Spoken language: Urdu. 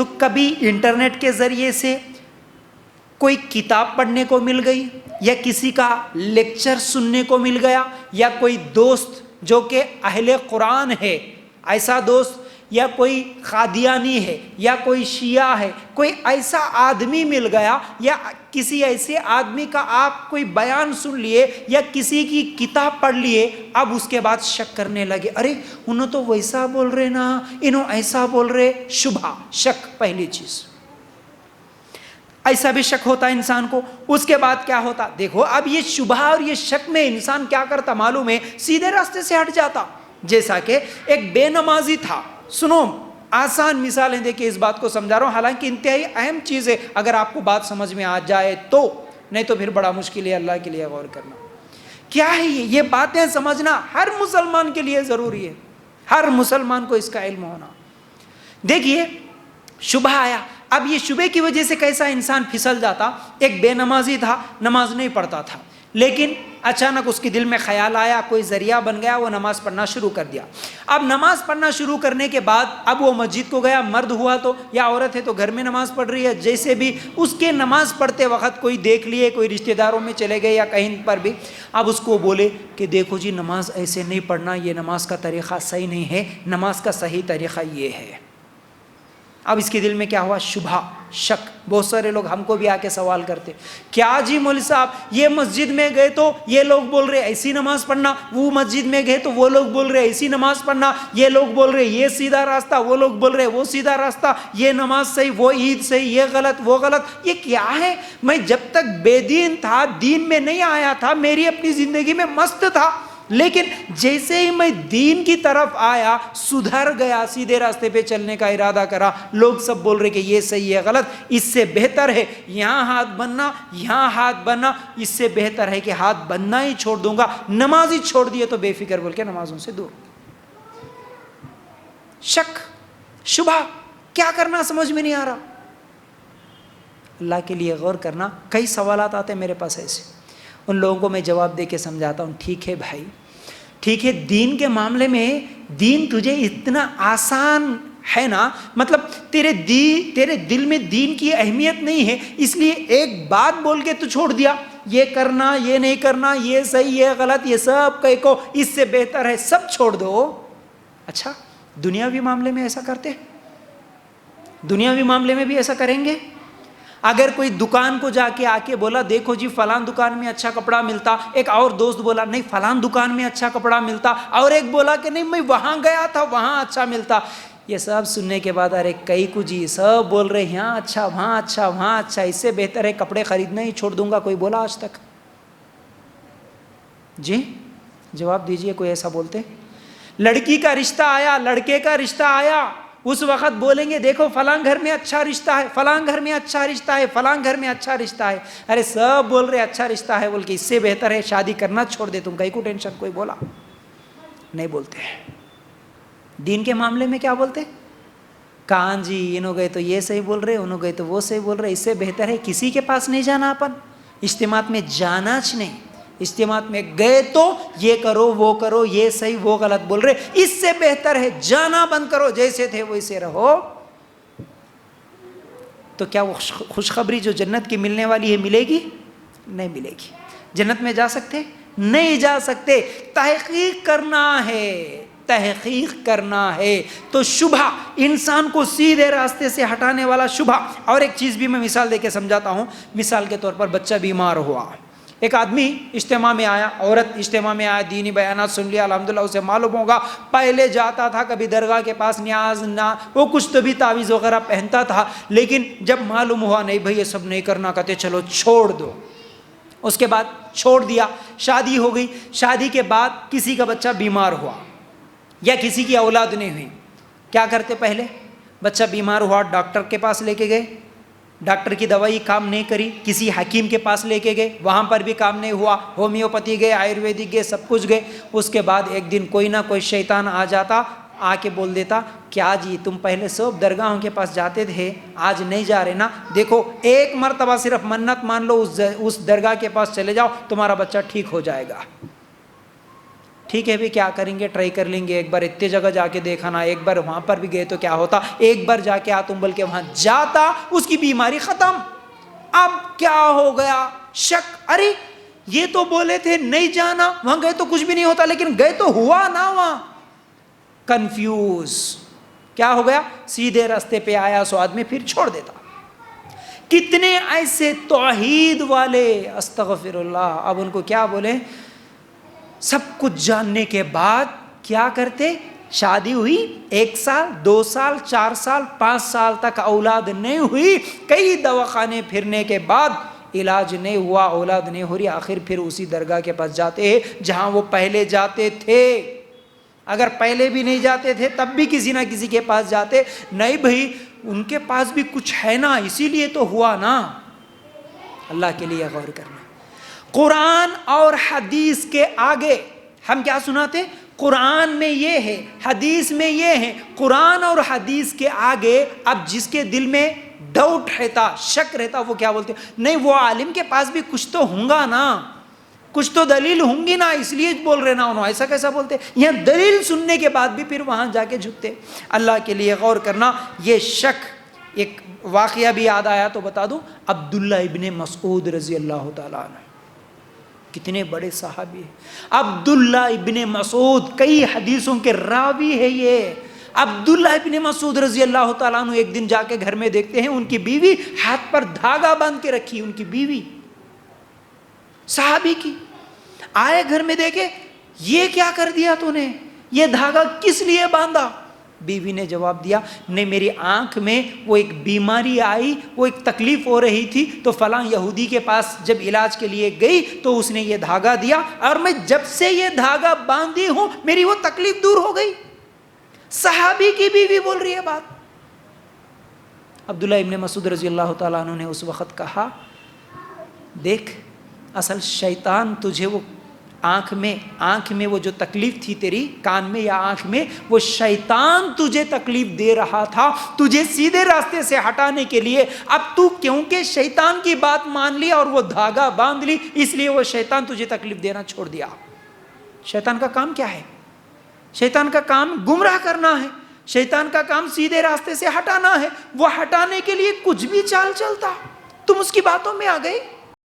تو کبھی انٹرنیٹ کے ذریعے سے کوئی کتاب پڑھنے کو مل گئی، یا کسی کا لیکچر سننے کو مل گیا، یا کوئی دوست جو کہ اہل قرآن ہے ایسا دوست، یا کوئی قادیانی ہے، یا کوئی شیعہ ہے، کوئی ایسا آدمی مل گیا، یا کسی ایسے آدمی کا آپ کوئی بیان سن لیے یا کسی کی کتاب پڑھ لیے، اب اس کے بعد شک کرنے لگے، ارے انہوں تو ویسا بول رہے نا، انہوں ایسا بول رہے، شبہ، شک پہلی چیز، ایسا بھی شک ہوتا ہے انسان کو۔ اس کے بعد کیا ہوتا، دیکھو اب یہ شبہ اور یہ شک میں انسان کیا کرتا معلوم ہے، سیدھے راستے سے ہٹ جاتا۔ جیسا کہ ایک بے نمازی تھا، سنو آسان مثالیں دے کے اس بات کو سمجھا رہا ہوں، حالانکہ انتہائی اہم چیز ہے، اگر آپ کو بات سمجھ میں آ جائے تو، نہیں تو پھر بڑا مشکل ہے، اللہ کے لیے غور کرنا۔ کیا ہے یہ باتیں سمجھنا ہر مسلمان کے لیے ضروری ہے، ہر مسلمان کو اس کا علم ہونا۔ دیکھیے شبہ آیا، اب یہ شبہ کی وجہ سے کیسا انسان پھسل جاتا۔ ایک بے نمازی تھا، نماز نہیں پڑھتا تھا، لیکن اچانک اس کے دل میں خیال آیا، کوئی ذریعہ بن گیا، وہ نماز پڑھنا شروع کر دیا۔ اب نماز پڑھنا شروع کرنے کے بعد اب وہ مسجد کو گیا، مرد ہوا تو یا عورت ہے تو گھر میں نماز پڑھ رہی ہے، جیسے بھی اس کے نماز پڑھتے وقت کوئی دیکھ لیے، کوئی رشتہ داروں میں چلے گئے یا کہیں پر بھی، اب اس کو بولے کہ دیکھو جی نماز ایسے نہیں پڑھنا، یہ نماز کا طریقہ صحیح نہیں ہے، نماز کا صحیح طریقہ یہ ہے۔ اب اس کے دل میں کیا ہوا، شبہ، شک۔ بہت سارے لوگ ہم کو بھی آ کے سوال کرتے، کیا جی مولوی صاحب یہ مسجد میں گئے تو یہ لوگ بول رہے ایسی نماز پڑھنا، وہ مسجد میں گئے تو وہ لوگ بول رہے ایسی نماز پڑھنا، یہ لوگ بول رہے یہ سیدھا راستہ، وہ لوگ بول رہے وہ سیدھا راستہ، یہ نماز صحیح، وہ عید صحیح، یہ غلط، وہ غلط، یہ کیا ہے؟ میں جب تک بے دین تھا، دین میں نہیں آیا تھا، میری اپنی زندگی میں مست تھا، لیکن جیسے ہی میں دین کی طرف آیا، سدھر گیا، سیدھے راستے پہ چلنے کا ارادہ کرا، لوگ سب بول رہے کہ یہ صحیح ہے، غلط، اس سے بہتر ہے یہاں ہاتھ بننا، یہاں ہاتھ بننا، اس سے بہتر ہے کہ ہاتھ بننا ہی چھوڑ دوں گا، نماز ہی چھوڑ دیے تو بے فکر بول کے نمازوں سے دور۔ شک، شبہ، کیا کرنا سمجھ میں نہیں آ رہا۔ اللہ کے لیے غور کرنا۔ کئی سوالات آتے ہیں میرے پاس ایسے، ان لوگوں کو میں جواب دے کے سمجھاتا ہوں، ٹھیک ہے بھائی، ٹھیک ہے، دین کے معاملے میں دین تجھے اتنا آسان ہے نا، مطلب تیرے دل میں دین کی اہمیت نہیں ہے، اس لیے ایک بات بول کے تو چھوڑ دیا، یہ کرنا، یہ نہیں کرنا، یہ صحیح، یہ غلط، یہ سب کہیں کو اس سے بہتر ہے سب چھوڑ دو۔ اچھا دنیاوی معاملے میں ایسا کرتے ہیں؟ دنیاوی معاملے میں بھی ایسا کریں گے؟ اگر کوئی دکان کو جا کے آ کے بولا دیکھو جی فلان دکان میں اچھا کپڑا ملتا، ایک اور دوست بولا نہیں فلان دکان میں اچھا کپڑا ملتا، اور ایک بولا کہ نہیں میں وہاں گیا تھا وہاں اچھا ملتا، یہ سب سننے کے بعد ارے کئی کو جی سب بول رہے یہاں اچھا، وہاں اچھا، وہاں اچھا، اس سے بہتر ہے کپڑے خریدنا ہی چھوڑ دوں گا، کوئی بولا آج تک؟ جی جواب دیجئے، کوئی ایسا بولتے؟ لڑکی کا رشتہ آیا، لڑکے کا رشتہ آیا، اس وقت بولیں گے دیکھو فلاں گھر میں اچھا رشتہ ہے، فلاں گھر میں اچھا رشتہ ہے، فلاں گھر میں اچھا رشتہ ہے، ارے سب بول رہے اچھا رشتہ ہے بول کے، اس سے بہتر ہے شادی کرنا چھوڑ دے، تم کہیں کو ٹینشن، کوئی بولا؟ نہیں بولتے۔ دین کے معاملے میں کیا بولتے؟ کہاں جی انہوں گئے تو یہ صحیح بول رہے، انہوں گئے تو وہ صحیح بول رہے، اس سے بہتر ہے کسی کے پاس نہیں جانا، اپن اجتماعات میں جانا چ نہیں، اجتماعات میں گئے تو یہ کرو وہ کرو، یہ صحیح وہ غلط بول رہے، اس سے بہتر ہے جانا بند کرو، جیسے تھے ویسے رہو۔ تو کیا وہ خوشخبری جو جنت کی ملنے والی ہے ملے گی؟ نہیں ملے گی۔ جنت میں جا سکتے؟ نہیں جا سکتے۔ تحقیق کرنا ہے، تحقیق کرنا ہے۔ تو شبہ انسان کو سیدھے راستے سے ہٹانے والا شبہ۔ اور ایک چیز بھی میں مثال دے کے سمجھاتا ہوں، مثال کے طور پر بچہ بیمار ہوا، ایک آدمی اجتماع میں آیا، عورت اجتماع میں آیا، دینی بیانات سن لیا، الحمدللہ اسے معلوم ہوگا پہلے جاتا تھا کبھی درگاہ کے پاس نیاز نہ، وہ کچھ تو بھی تعویذ وغیرہ پہنتا تھا، لیکن جب معلوم ہوا نہیں بھائی یہ سب نہیں کرنا، کہتے چلو چھوڑ دو۔ اس کے بعد چھوڑ دیا، شادی ہو گئی، شادی کے بعد کسی کا بچہ بیمار ہوا یا کسی کی اولاد نہیں ہوئی، کیا کرتے؟ پہلے بچہ بیمار ہوا، ڈاکٹر کے پاس لے کے گئے، ڈاکٹر کی دوائی کام نہیں کری، کسی حکیم کے پاس لے کے گئے، وہاں پر بھی کام نہیں ہوا، ہومیوپیتھی گئے، آیورویدک گئے، سب کچھ گئے۔ اس کے بعد ایک دن کوئی نہ کوئی شیطان آ جاتا، آ کے بول دیتا کیا جی تم پہلے سب درگاہوں کے پاس جاتے تھے، آج نہیں جا رہے نا، دیکھو ایک مرتبہ صرف منت مان لو، اس درگاہ کے پاس چلے جاؤ، تمہارا بچہ ٹھیک ہو جائے گا۔ ٹھیک ہے بھی کیا کریں گے, ٹرائی کر لیں گے, ایک بار اتنے جگہ جا کے دیکھا نا, ایک بار وہاں پر بھی گئے تو کیا ہوتا, ایک بار جا کے آتا ہوں, بلکہ وہاں جاتا اس کی بیماری ختم. اب کیا ہو گیا, شک, ارے یہ تو بولے تھے نہیں جانا, وہاں گئے تو کچھ بھی نہیں ہوتا, لیکن گئے تو ہوا نا وہاں. کنفیوز, کیا ہو گیا, سیدھے راستے پہ آیا سو آدمی پھر چھوڑ دیتا. کتنے ایسے توحید والے, استغفر اللہ, اب ان کو کیا بولے, سب کچھ جاننے کے بعد کیا کرتے, شادی ہوئی 1 سال 2 سال 4 سال 5 سال تک اولاد نہیں ہوئی, کئی دواخانے پھرنے کے بعد علاج نہیں ہوا, اولاد نہیں ہو رہی, آخر پھر اسی درگاہ کے پاس جاتے ہیں جہاں وہ پہلے جاتے تھے. اگر پہلے بھی نہیں جاتے تھے تب بھی کسی نہ کسی کے پاس جاتے, نہیں بھائی ان کے پاس بھی کچھ ہے نا, اسی لیے تو ہوا نا. اللہ کے لیے غور کرنا. قرآن اور حدیث کے آگے ہم کیا سناتے, قرآن میں یہ ہے, حدیث میں یہ ہے. قرآن اور حدیث کے آگے اب جس کے دل میں ڈاؤٹ رہتا, شک رہتا, وہ کیا بولتے, نہیں وہ عالم کے پاس بھی کچھ تو ہوں گا نا, کچھ تو دلیل ہوں گی نا, اس لیے بول رہے نا انہوں, ایسا کیسا بولتے. یہاں دلیل سننے کے بعد بھی پھر وہاں جا کے جھکتے. اللہ کے لیے غور کرنا. یہ شک, ایک واقعہ بھی یاد آیا تو بتا دوں, عبداللہ ابن مسعود رضی اللہ تعالیٰ عنہ, کتنے بڑے صحابی ہیں. عبداللہ ابن مسعود کئی حدیثوں کے راوی ہے. یہ عبداللہ ابن مسعود رضی اللہ تعالیٰ عنہ ایک دن جا کے گھر میں دیکھتے ہیں ان کی بیوی ہاتھ پر دھاگا باندھ کے رکھی, ان کی بیوی صحابی کی. آئے گھر میں دیکھے, یہ کیا کر دیا تو نے, یہ دھاگا کس لیے باندھا. بیوی نے جواب دیا, نہیں میری آنکھ میں وہ ایک بیماری آئی, وہ ایک تکلیف ہو رہی تھی, تو فلاں یہودی کے پاس جب علاج کے لیے گئی تو اس نے یہ دھاگا دیا, اور میں جب سے یہ دھاگا باندھی ہوں میری وہ تکلیف دور ہو گئی. صحابی کی بیوی بول رہی ہے بات. عبداللہ ابن مسعود رضی اللہ تعالیٰ عنہ نے اس وقت کہا, دیکھ اصل شیطان تجھے وہ آنکھ میں وہ جو تکلیف تھی تیری کان میں یا آنکھ میں, وہ شیطان تجھے تکلیف دے رہا تھا تجھے سیدھے راستے سے ہٹانے کے لیے. اب تو کیونکہ شیطان کی بات مان لی اور وہ دھاگا باندھ لی, اس لیے وہ شیطان تجھے تکلیف دینا چھوڑ دیا. شیطان کا کام کیا ہے, شیطان کا کام گمراہ کرنا ہے, شیطان کا کام سیدھے راستے سے ہٹانا ہے. وہ ہٹانے کے لیے کچھ بھی چال چلتا, تم اس کی باتوں میں آ گئے.